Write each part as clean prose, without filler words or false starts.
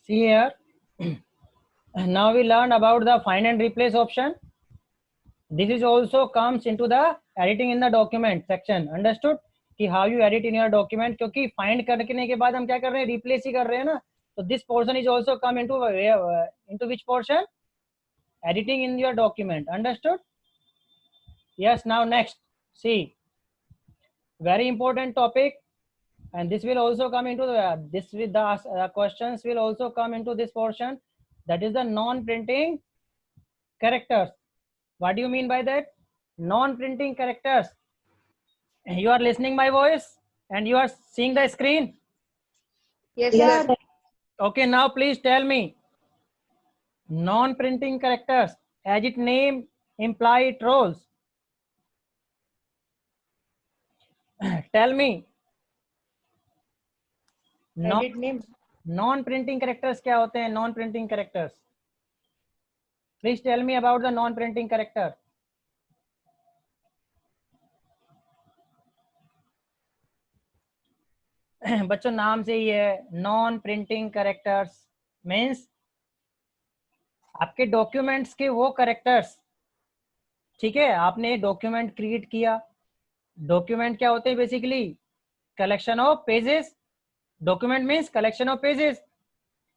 See here. Now we learn about the find and replace option. This is also comes into the editing in the document section. Understood? कि how you edit in your document, क्योंकि find करने के बाद हम क्या कर रहे हैं, replace ही कर रहे हैं ना. So this portion is also come into which portion? Editing in your document. Understood? Yes. Now next, see, very important topic, and this will also come into the questions will also come into this portion. That is the non-printing characters. What do you mean by that? Non-printing characters. You are listening my voice and you are seeing the screen? Yes, sir. Okay, now please tell me. Non-printing characters, as its name imply it roles. Tell me. Edit name. Non-printing characters क्या होते हैं? Non-printing characters. Please tell me about the non-printing character. बच्चों नाम से ही है, non printing characters means आपके documents के वो कैरेक्टर्स. ठीक है, आपने डॉक्यूमेंट क्रिएट किया. डॉक्यूमेंट क्या होते हैं? Basically collection of pages. Document means collection of pages,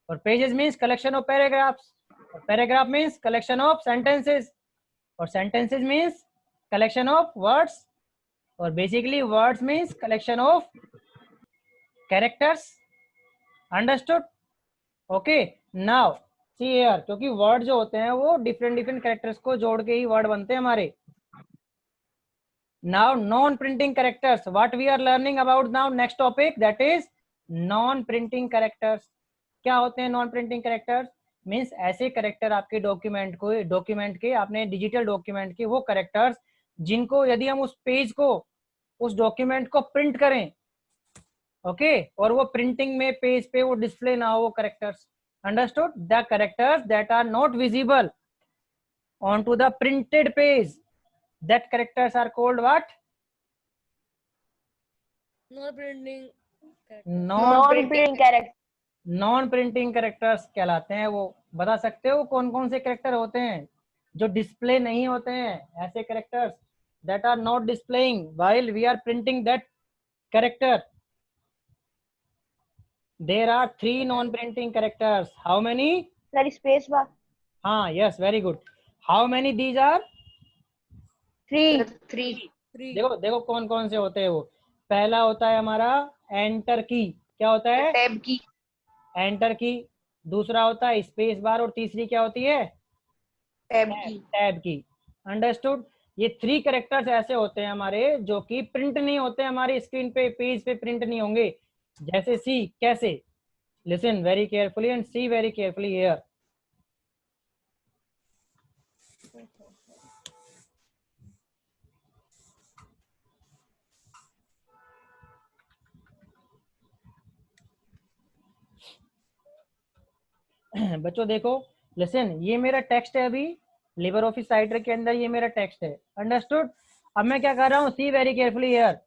और pages means collection of paragraphs, और paragraph means collection of sentences, और sentences means collection of words, और basically words means collection of characters. Understood? Okay. Now see here, क्योंकि word जो होते हैं वो different characters को जोड़ के ही वर्ड बनते हैं हमारे. Now non printing characters, what we are learning about now next topic, that is non printing characters. क्या होते हैं नॉन प्रिंटिंग कैरेक्टर्स? मीन्स ऐसे कैरेक्टर आपके डॉक्यूमेंट के आपने डिजिटल डॉक्यूमेंट के वो कैरेक्टर्स जिनको यदि हम उस पेज को, उस डॉक्यूमेंट को प्रिंट करें, ओके, और वो प्रिंटिंग में पेज पे वो डिस्प्ले ना हो, वो characters. Understood? The characters that are not visible on to the printed page, that characters are called what? Non printing characters कहलाते हैं वो. बता सकते हो कौन कौन से कैरेक्टर होते हैं जो डिस्प्ले नहीं होते हैं? ऐसे characters that are not displaying while we are printing that character. There are 3 non-printing characters. How many? Sir, space bar. हाँ, yes, very good. How many these are? 3. देखो कौन कौन से होते हैं वो. पहला होता है हमारा एंटर की. क्या होता है? टैब की. एंटर की. दूसरा होता है स्पेस बार, और तीसरी क्या होती है? टैब की. अंडरस्टूड? ये 3 कैरेक्टर्स ऐसे होते हैं हमारे जो कि प्रिंट नहीं होते हमारी स्क्रीन पे, पेज पे प्रिंट नहीं होंगे. जैसे सी, कैसे? Listen very carefully and see very carefully here. बच्चों देखो, लिसन, ये मेरा टेक्स्ट है अभी लिबर ऑफिस राइटर के अंदर, ये मेरा टेक्स्ट है. अंडरस्टूड? अब मैं क्या कर रहा हूँ, see very carefully here.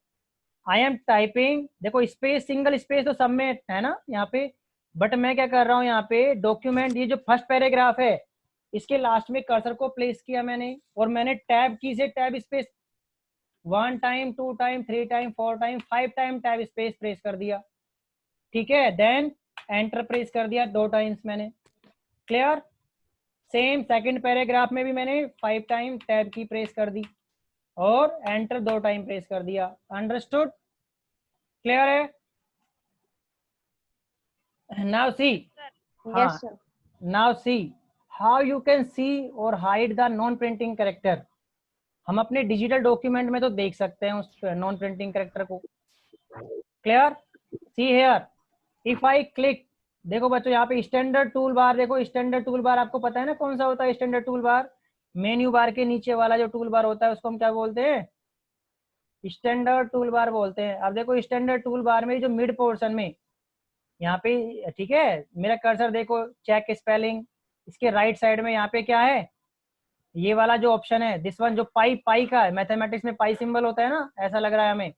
I am typing. देखो स्पेस, सिंगल स्पेस तो सब में है ना यहाँ पे, बट मैं क्या कर रहा हूँ यहाँ पे डॉक्यूमेंट, ये जो फर्स्ट पैराग्राफ है इसके लास्ट में कर्सर को प्लेस किया मैंने, और मैंने टैब की से tab space 1 time, 2 time, 3 time, 4 time, 5 time tab space press कर दिया. ठीक है, देन एंटर प्रेस कर दिया 2 टाइम्स मैंने. क्लियर? सेम सेकंड पैराग्राफ में भी मैंने 5 टाइम टैब की प्रेस कर दी और एंटर 2 टाइम प्रेस कर दिया. अंडरस्टूड? क्लियर है? Now see. Yes, sir. Now see how you can see और hide the non printing character. हम अपने डिजिटल डॉक्यूमेंट में तो देख सकते हैं उस नॉन प्रिंटिंग कैरेक्टर को. Clear? See here, if I click, देखो बच्चों यहाँ पे स्टैंडर्ड टूल बार, देखो स्टैंडर्ड टूल बार आपको पता है ना कौन सा होता है standard tool bar? Menu bar के नीचे वाला जो टूल बार होता है उसको हम क्या बोलते हैं? स्टैंडर्ड टूल बार बोलते हैं. अब देखो स्टैंडर्ड टूल बार में जो मिड पोर्शन में यहाँ पे, ठीक है, मेरा कर्सर देखो, चेक स्पेलिंग, इसके राइट साइड में यहाँ पे क्या है? ये वाला जो ऑप्शन है, दिस वन, जो पाई का है, मैथमेटिक्स में पाई सिंबल होता है ना, ऐसा लग रहा है हमें.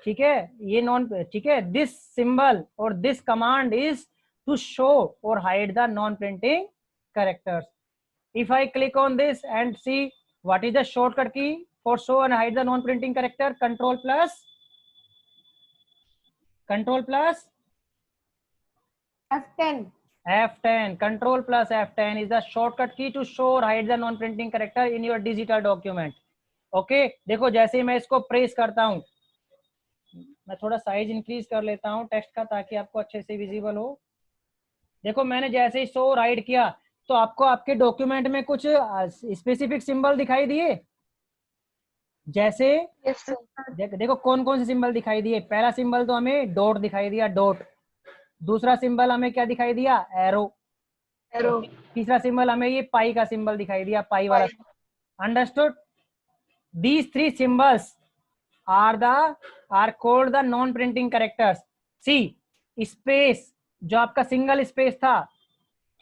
ठीक है, ये नॉन, ठीक है, दिस सिंबल और this command is to show और hide the non printing characters. If I click on this and see what is the shortcut key for show and hide the non-printing character, control plus F10. F10. Control plus F10 is the shortcut key to show or hide the non-printing character in your digital document. Okay, देखो जैसे ही मैं इसको press करता हूँ, मैं थोड़ा size increase कर लेता हूँ टेक्स्ट का ताकि आपको अच्छे से विजिबल हो. देखो मैंने जैसे ही शो राइट किया तो आपको आपके डॉक्यूमेंट में कुछ स्पेसिफिक सिंबल दिखाई दिए. जैसे Yes, sir. देखो कौन कौन से सिंबल दिखाई दिए. पहला सिंबल तो हमें डॉट दिखाई दिया, डॉट. दूसरा सिंबल हमें क्या दिखाई दिया, एरो. Arrow. तीसरा सिंबल हमें ये पाई का सिंबल दिखाई दिया, पाई वाला. Understood. These three symbols are called the non printing characters. See space, जो आपका सिंगल स्पेस था,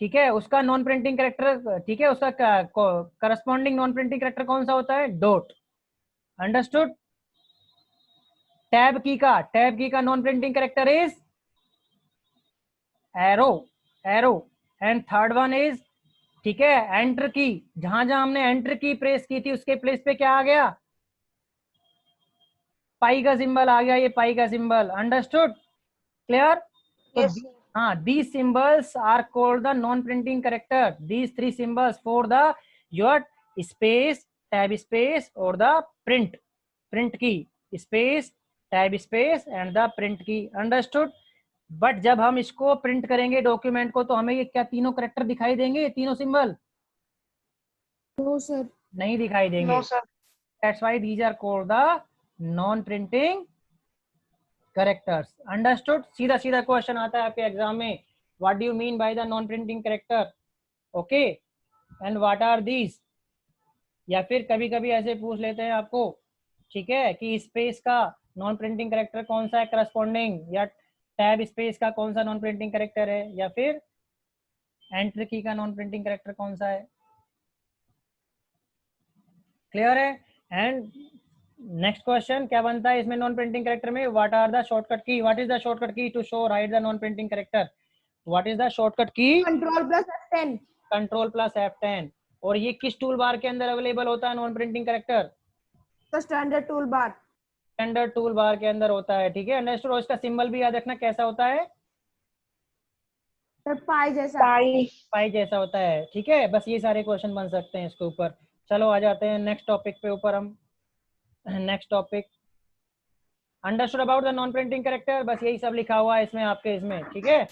ठीक है, उसका नॉन प्रिंटिंग कैरेक्टर, ठीक है, उसका करस्पॉन्डिंग नॉन प्रिंटिंग कैरेक्टर कौन सा होता है, डॉट. अंडरस्टूड. टैब की का non printing character is arrow. And third one is, ठीक है, एंटर की. जहां जहां हमने एंटर की प्रेस की थी उसके प्लेस पे क्या आ गया, पाई का सिंबल आ गया, ये पाई का symbol. Understood, clear. Yes, sir. हाँ, these symbols are called the non-printing character. These three symbols for the your space, tab space or the print key, space, tab space and the print key. Understood. But जब हम इसको print करेंगे document को तो हमें ये क्या तीनों करेक्टर दिखाई देंगे, ये तीनों सिंबल No, sir. नहीं दिखाई देंगे. No, sir. That's why these are called the non-printing characters. Understood. सीधा सीधा क्वेश्चन आता है आपके एग्जाम में, what do you mean by the non-printing character? Okay, and what are these? या फिर कभी कभी ऐसे पूछ लेते हैं आपको, ठीक है, कि स्पेस का नॉन प्रिंटिंग कैरेक्टर कौन सा है करस्पॉन्डिंग, या टैब स्पेस का कौन सा नॉन प्रिंटिंग कैरेक्टर है, या फिर एंटर की का नॉन प्रिंटिंग कैरेक्टर कौन सा है. क्लियर है. एंड नेक्स्ट क्वेश्चन क्या बनता है इसमें नॉन प्रिंटिंग कैरेक्टर में, what are the shortcut key, what is the shortcut key to show right the non printing character, what is the shortcut key, Control plus F10. Control plus F10. और ये किस tool bar के अंदर available होता है non printing character, The standard toolbar. Standard tool bar के अंदर होता है. ठीक है, अंडरस्टूड. और इसका सिंबल भी याद रखना कैसा होता है, Sir, pi जैसा. Pi. पाई जैसा होता है. ठीक है, बस ये सारे क्वेश्चन बन सकते हैं इसके ऊपर. चलो आ जाते हैं नेक्स्ट टॉपिक पे ऊपर हम. Next topic, understood about the non printing character. बस यही सब लिखा हुआ है इसमें आपके इसमें. ठीक है,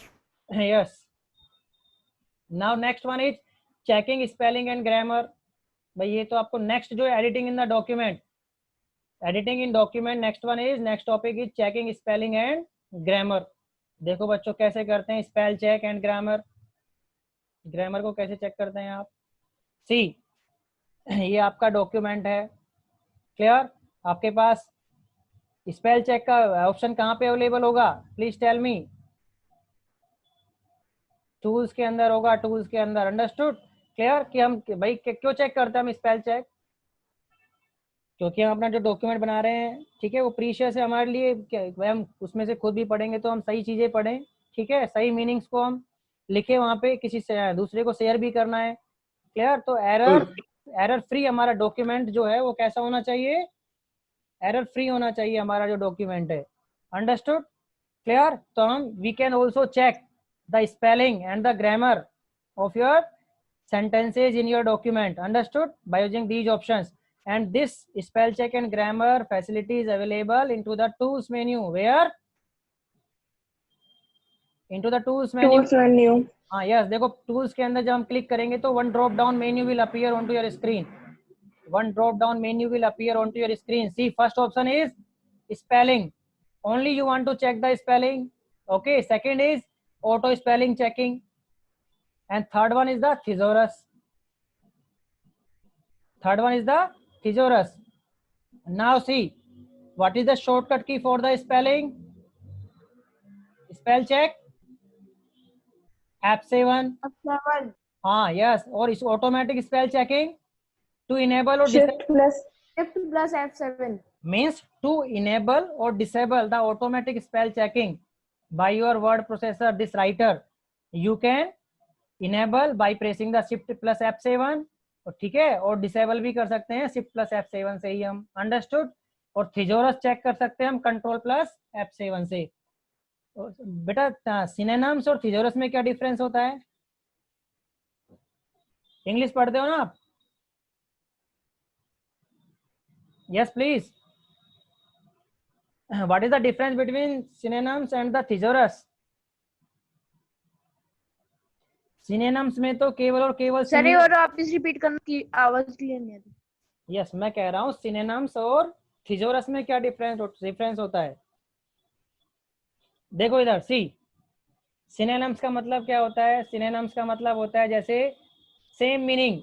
yes. Now next one is checking spelling and grammar. भाई ये तो आपको नेक्स्ट जो editing in the document, editing in document, next one is, next topic is checking spelling and grammar. देखो बच्चों कैसे करते हैं spell check and grammar. Grammar को कैसे चेक करते हैं आप. सी, ये आपका डॉक्यूमेंट है, क्लियर. आपके पास स्पेल चेक का ऑप्शन कहाँ पे अवेलेबल होगा, प्लीज टेल मी. टूल्स के अंदर होगा, टूल्स के अंदर. Understood, clear. कि हम भाई क्यों चेक करते हैं हम स्पेल चेक, क्योंकि हम अपना जो डॉक्यूमेंट बना रहे हैं, ठीक है, वो प्रीशियस है हमारे लिए. भाई हम उसमें से खुद भी पढ़ेंगे तो हम सही चीजें पढ़ें, ठीक है, सही मीनिंग्स को हम लिखे वहाँ पे, किसी से दूसरे को शेयर भी करना है. क्लियर. तो एरर फ्री हमारा डॉक्यूमेंट जो है वो कैसा होना चाहिए, एरर फ्री होना चाहिए हमारा जो डॉक्यूमेंट है. Understood, clear. तो हम we can also check the spelling and the grammar of your sentences in your document. Understood, by using these options. And this spell check and grammar facility is available into the tools menu. Where? Into the tools menu. Tools menu. हाँ, yes. देखो tools के अंदर जब हम click करेंगे तो one drop down menu will appear onto your screen. One drop down menu will appear onto your screen. See, first option is spelling. Only you want to check the spelling. Okay. Second is auto spelling checking. And third one is the thesaurus. Third one is the thesaurus. Now see, what is the shortcut key for the spelling? Spell check. F7. F7. हाँ, yes. और इस automatic spell checking to enable or Shift plus F7. means to enable or disable the automatic spell checking by your word processor, this writer, you can enable by pressing the shift plus F7, और ठीक है, और disable भी कर सकते हैं shift plus F7 से ही हम, अंडरस्टूड। और थिजोरस चेक कर सकते हैं हम कंट्रोल प्लस F7 से। बेटा सिनोनिम्स और थिजोरस में क्या डिफरेंस होता है? इंग्लिश पढ़ते हो ना आप? Yes please. What is the difference between synonyms and the thesaurus? Synonyms में तो केवल और केवल सर ये और वापस रिपीट करना की आवाज क्लियर नहीं आ रही। यस मैं कह रहा हूँ सिनोनिम्स और थिजोरस में क्या डिफरेंस होता है? देखो इधर सी, सिनोनिम्स का मतलब क्या होता है? सिनोनिम्स का मतलब होता है जैसे सेम मीनिंग,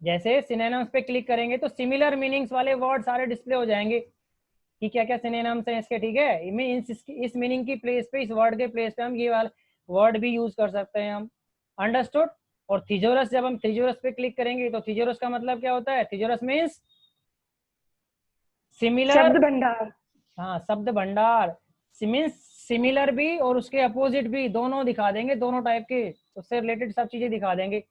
जैसे सिनोनिम्स पे क्लिक करेंगे तो सिमिलर मीनिंग्स वाले वर्ड सारे डिस्प्ले हो जाएंगे कि क्या क्या सिनोनिम्स हैं इसके, ठीक है। इस मीनिंग की प्लेस पे, इस वर्ड के प्लेस पे हम ये वाला वर्ड भी यूज कर सकते हैं हम, अंडरस्टूड। और थिजोरस, जब हम थिजोरस पे क्लिक करेंगे तो थिजोरस का मतलब क्या होता है? थिजोरस मीन्स सिमिलर, शब्द भंडार। हाँ शब्द भंडार, मीन्स सिमिलर भी और उसके अपोजिट भी, दोनों दिखा देंगे, दोनों टाइप के, उससे रिलेटेड सब चीजें दिखा देंगे।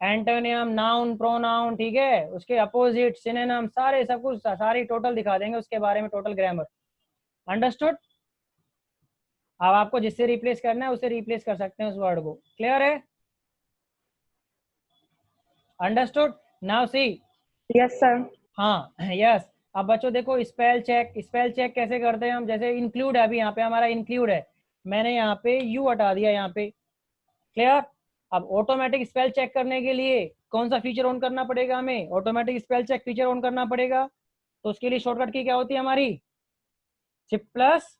एंटोनियम, नाउन, प्रोनाउन, ठीक है, उसके अपोजिट, सिनोनिम, सारे सब कुछ, सारी टोटल दिखा देंगे उसके बारे में, टोटल ग्रामर, अंडरस्टूड। अब आपको जिससे रिप्लेस करना है उससे रिप्लेस कर सकते हैं उस वर्ड को, क्लियर है? Understood. Now see. Yes sir. हाँ यस। अब बच्चों देखो स्पेल चेक, स्पेल चेक कैसे करते हैं हम? जैसे इंक्लूड है, अभी यहाँ पे हमारा इंक्लूड है, मैंने यहाँ पे यू हटा दिया यहाँ पे, क्लियर। अब ऑटोमेटिक स्पेल चेक करने के लिए कौन सा फीचर ऑन करना पड़ेगा हमें? Automatic spell check feature on करना पड़ेगा। तो उसके लिए शॉर्टकट की क्या होती है हमारी? Shift plus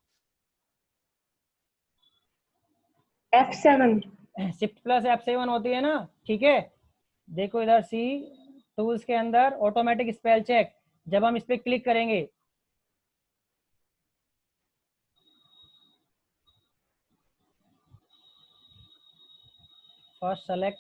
F7। Shift plus F7 होती है ना, ठीक है। देखो इधर सी, टूल्स के अंदर ऑटोमेटिक स्पेल चेक, जब हम इस पे क्लिक करेंगे, फर्स्ट सेलेक्ट,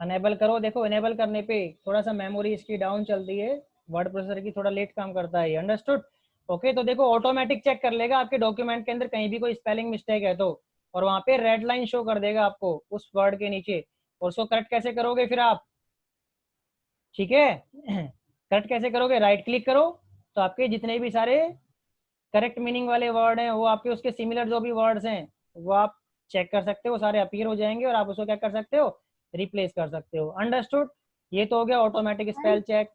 अनेबल करो। देखो इनेबल करने पे थोड़ा सा मेमोरी इसकी डाउन चलती है, वर्ड प्रोसेसर की थोड़ा लेट काम करता है, अंडरस्टूड। ओके, तो देखो ऑटोमेटिक चेक कर लेगा आपके डॉक्यूमेंट के अंदर कहीं भी कोई स्पेलिंग मिस्टेक है तो, और वहां पे रेड लाइन शो कर देगा आपको उस वर्ड के नीचे। और उसको करेक्ट कैसे करोगे फिर आप? ठीक है करेक्ट कैसे करोगे? राइट क्लिक करो, तो आपके जितने भी सारे करेक्ट मीनिंग वाले वर्ड हैं, वो आपके उसके सिमिलर जो भी वर्ड्स हैं वो आप चेक कर सकते हो, सारे अपीयर हो जाएंगे और आप उसको क्या कर सकते हो? रिप्लेस कर सकते हो, अंडरस्टूड। ये तो हो गया ऑटोमेटिक स्पेल चेक,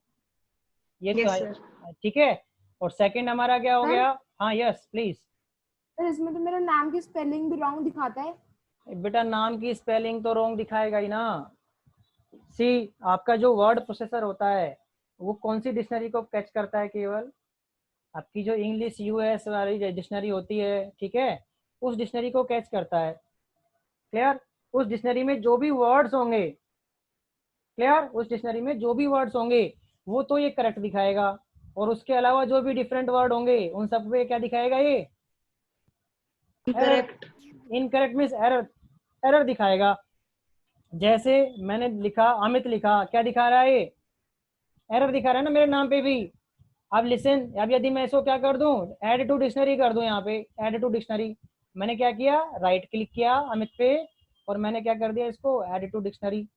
ये यस तो सर। ठीक है। और सेकंड हमारा क्या हो सर गया? हाँ यस प्लीज। सर इसमें तो मेरा नाम की स्पेलिंग भी रॉन्ग दिखाता है। बेटा नाम की स्पेलिंग तो रॉन्ग दिखाएगा ही ना। सी, आपका जो वर्ड प्रोसेसर होता है वो कौन सी डिक्शनरी को कैच करता है? केवल आपकी जो इंग्लिश यूएस वाली डिक्शनरी होती है, ठीक है, उस डिक्शनरी को कैच करता है, क्लियर। उस डिक्शनरी में जो भी वर्ड्स होंगे, क्लियर, उस डिक्शनरी में जो भी वर्ड्स होंगे वो तो ये करेक्ट दिखाएगा, और उसके अलावा जो भी डिफरेंट वर्ड होंगे उन सब पे क्या दिखाएगा? ये error, correct. Incorrect means error, error दिखाएगा। जैसे मैंने लिखा अमित, लिखा, क्या दिखा रहा है? ये एरर दिखा रहा है ना मेरे नाम पे भी। अब लिसन, अब यदि मैं इसको क्या कर दूं, ऐड टू डिक्शनरी कर दूं, यहाँ पे ऐड टू डिक्शनरी, मैंने क्या किया, राइट क्लिक किया अमित पे और मैंने क्या कर दिया इसको, ऐड टू डिक्शनरी।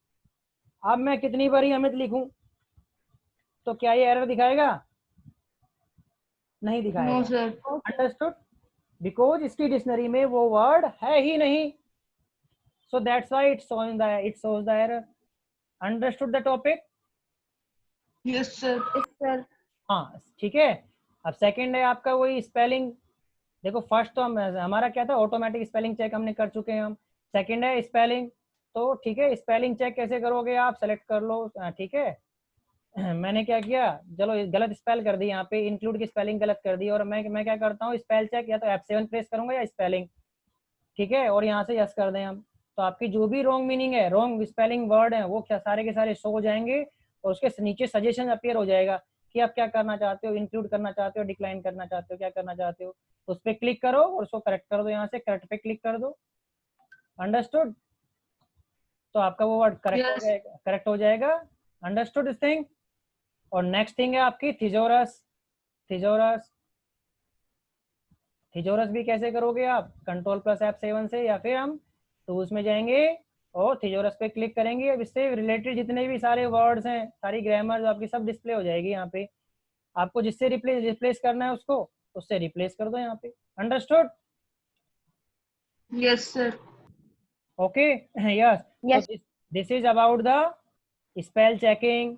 अब मैं कितनी बार ही अमित लिखूं तो क्या ये एरर दिखाएगा? नहीं नो दिखाएगा, सर। अंडरस्टूड। बिकॉज इसकी डिक्शनरी में वो वर्ड है ही नहीं, so that's why it shows the error, understood the topic? Yes sir. Yes sir. हाँ ठीक है। अब सेकंड है आपका वही स्पेलिंग। देखो फर्स्ट तो हमारा क्या था, ऑटोमेटिक स्पेलिंग चेक हमने कर चुके हैं हम। सेकंड है स्पेलिंग, तो ठीक है, स्पेलिंग चेक कैसे करोगे आप? सेलेक्ट कर लो, ठीक है। मैंने क्या किया, चलो गलत स्पेल कर दी, यहाँ पे इंक्लूड की स्पेलिंग गलत कर दी, और मैं क्या करता हूँ, स्पेल चेक या तो F7 प्रेस करूंगा या स्पेलिंग, ठीक है, और यहाँ से यस कर दें हम, तो आपकी जो भी रॉन्ग मीनिंग है, रॉन्ग स्पेलिंग वर्ड है, वो क्या सारे के सारे शो हो जाएंगे, और उसके नीचे सजेशन अपीयर हो जाएगा कि आप क्या करना चाहते हो, इंक्लूड करना चाहते हो, डिक्लाइन करना चाहते हो, क्या करना चाहते हो। उस पर क्लिक करो और उसको करेक्ट कर दो, यहाँ से करेक्ट पे क्लिक कर दो, अंडरस्टूड। तो आपका वो वर्ड करेक्ट हो Yes. जाएगा, करेक्ट हो जाएगा। Understood this thing. और नेक्स्ट थिंग है आपकी थिजोरस। थिजोरस, थिजोरस भी कैसे करोगे आप? कंट्रोल प्लस F7 से, या फिर हम टूल्स में जाएंगे और थिजोरस पे क्लिक करेंगे। अब इससे रिलेटेड जितने भी सारे वर्ड्स हैं, सारी ग्रामर जो आपकी सब डिस्प्ले हो जाएगी यहाँ पे। आपको जिससे रिप्लेस करना है उसको उससे रिप्लेस कर दो यहाँ पे। Understood? Yes, sir. Okay, yes. Yes. This is about the spell checking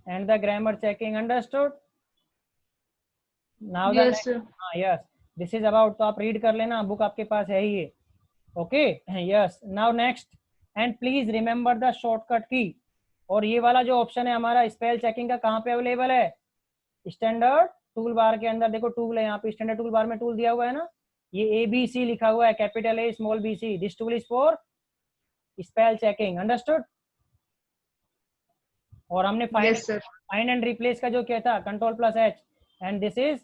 and the grammar checking. Understood? Now the Yes, sir. हाँ यस, दिस इज अबाउट, तो आप रीड कर लेना, बुक आपके पास है ही ये। Okay, yes. Now next, and please remember the shortcut की। और ये वाला जो ऑप्शन है हमारा स्पेल चेकिंग का, कहाँ पे अवेलेबल है? स्टैंडर्ड टूल बार के अंदर। देखो टूल है यहाँ पे, स्टैंडर्ड टूल बार में टूल दिया हुआ है ना, ये ABC लिखा हुआ है, capital A small bc। This tool is for spell checking. Understood? और हमने Yes, sir. Find and replace का जो किया था, control plus H, and this is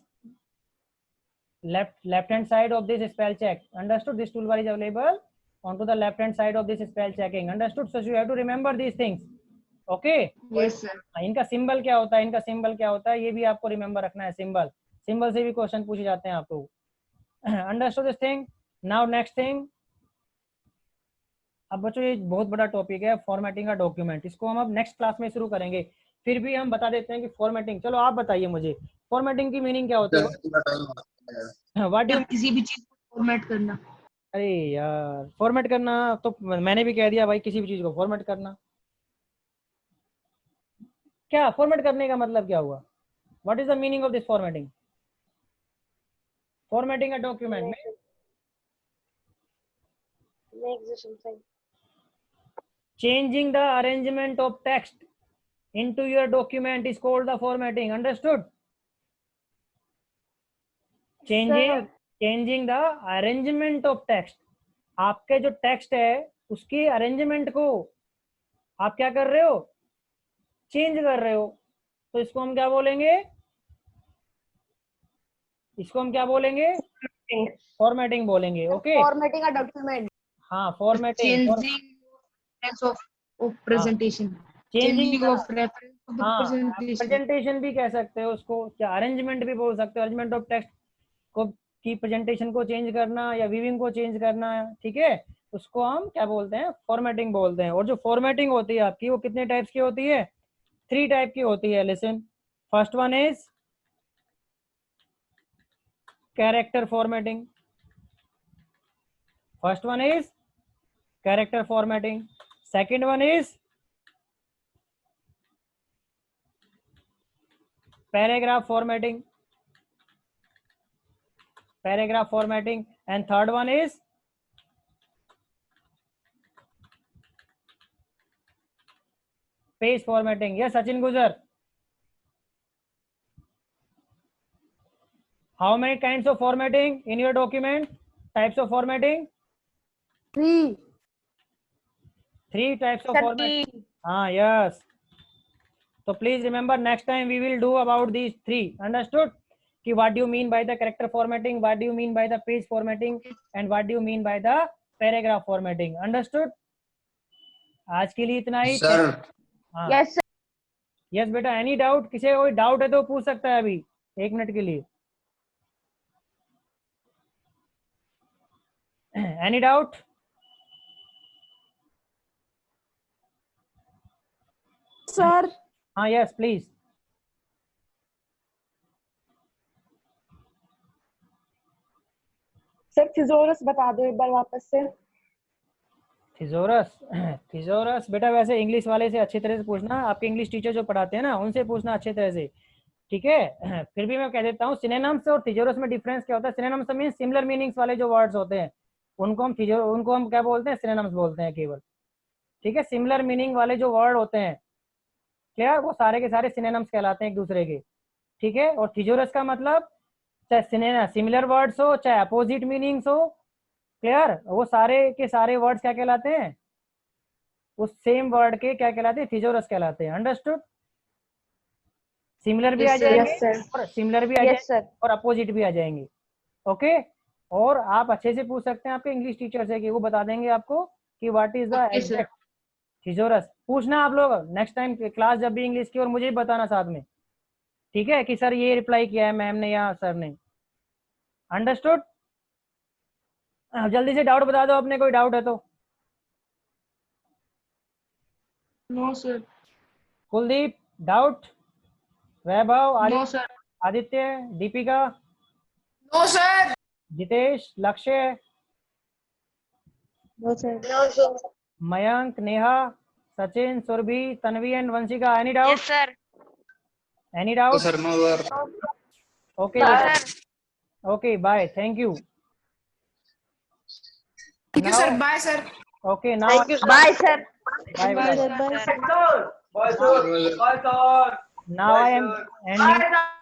left hand side of this spell check. Understood? This toolbar is available onto the left hand side of this spell checking. Understood? So you have to remember these things. Okay? Yes, sir. इनका symbol क्या होता है, इनका symbol क्या होता है, ये भी आपको रिमेंबर रखना है। सिंबल, सिंबल से भी क्वेश्चन पूछे जाते हैं आपको। Understood this thing? Now next thing, अब बच्चों ये बहुत बड़ा टॉपिक है, फॉर्मेटिंग का डॉक्यूमेंट। इसको हम अब नेक्स्ट क्लास में शुरू करेंगे। फिर भी हम बता देते हैं कि फॉर्मेटिंग, चलो आप बताइए मुझे फॉर्मेटिंग की मीनिंग क्या होती है? व्हाट डू, किसी भी चीज को फॉर्मेट करना। अरे यार फॉर्मेट करना तो मैंने भी कह दिया भाई, किसी भी चीज को फॉर्मेट करना। क्या फॉर्मेट करने का मतलब क्या हुआ? What is the meaning of this formatting? Formatting a document में changing the arrangement of text into your document is called the formatting. Understood? changing the arrangement of text, आपके जो टेक्स्ट है उसकी अरेंजमेंट को आप क्या कर रहे हो? चेंज कर रहे हो। तो इसको हम क्या बोलेंगे? इसको हम क्या बोलेंगे? फॉर्मेटिंग बोलेंगे। Okay, Formatting a document. हाँ formatting, Changing of presentation. Changing Changing of reference of the हाँ presentation. प्रेजेंटेशन भी कह सकते हो उसको, क्या अरेंजमेंट भी बोल सकते हो, अरेंजमेंट ऑफ टेक्स्ट को की प्रेजेंटेशन को चेंज करना या वीविंग को चेंज करना, ठीक है, उसको हम क्या बोलते हैं? फॉर्मेटिंग बोलते हैं। और जो फॉर्मेटिंग होती है आपकी वो कितने टाइप्स की होती है? 3 टाइप की होती है। Listen, first one is character formatting. First one is character formatting. Second one is paragraph formatting, paragraph formatting, and third one is page formatting. Yes Sachin गुजर, how many kinds of formatting in your document? Types of formatting? 3. 3 types of formatting. Yes. So please remember, next time we will do about these 3. Understood? कि what do you mean by the character formatting, what do you mean by the page formatting, and what do you mean by the paragraph formatting. Understood? आज के लिए इतना ही। Sir Yes, sir. Yes बेटा, any doubt? किसी कोई doubt है तो पूछ सकता है अभी 1 मिनट के लिए। Any doubt? Sir. हाँ यस प्लीज। सर थिजोरस बता दो एक बार वापस से। थिजोरस, थिजोरस बेटा वैसे इंग्लिश वाले से अच्छी तरह से पूछना, आपके इंग्लिश टीचर जो पढ़ाते हैं ना उनसे पूछना अच्छी तरह से, ठीक है। फिर भी मैं कह देता हूँ सिनोनिम्स और थिजोरस में डिफरेंस क्या होता है। सिनोनिम्स मीन सिमिलर मीनिंग्स वाले जो वर्ड्स होते हैं उनको हम क्या बोलते हैं? सिनोनिम्स बोलते हैं केवल, ठीक है। सिमिलर मीनिंग वाले जो वर्ड होते हैं, क्लियर, वो सारे के सारे सिनोनिम्स कहलाते हैं एक दूसरे के, ठीक है। और थिजोरस का मतलब चाहे सिमिलर वर्ड्स हो चाहे अपोजिट मीनिंग्स हो, क्लियर, वो सारे के सारे वर्ड्स क्या कहलाते हैं? उस सेम वर्ड के क्या कहलाते हैं? थिजोरस कहलाते हैं। अंडरस्टूड? सिमिलर भी आ जाएंगे और सिमिलर भी आ जाएंगे और अपोजिट भी आ जाएंगे। ओके, और आप अच्छे से पूछ सकते हैं आपके इंग्लिश टीचर से कि वो बता देंगे आपको कि व्हाट इज द एग्जैक्ट थिजोरस पूछना आप लोग नेक्स्ट टाइम क्लास जब भी इंग्लिश की, और मुझे भी बताना साथ में, ठीक है, कि सर ये रिप्लाई किया है मैम ने या सर ने। अंडरस्टूड? जल्दी से डाउट बता दो अपने, कोई डाउट है तो। No sir. Kuldeep doubt? Vaibhav, no sir. Aditya, Deepika, no sir. Jitesh, Lakshya, no sir. Mayank, Neha, Sachin, Surabhi, Tanvi and Vanshika, any doubt? Yes, sir. Any doubt? Sir no sir. Okay Yes, sir. Okay, bye, thank you. ठीक है sir, bye sir. Okay now, Thank you, sir. Bye, sir. Bye Bye, bye. sir. Now I am ending.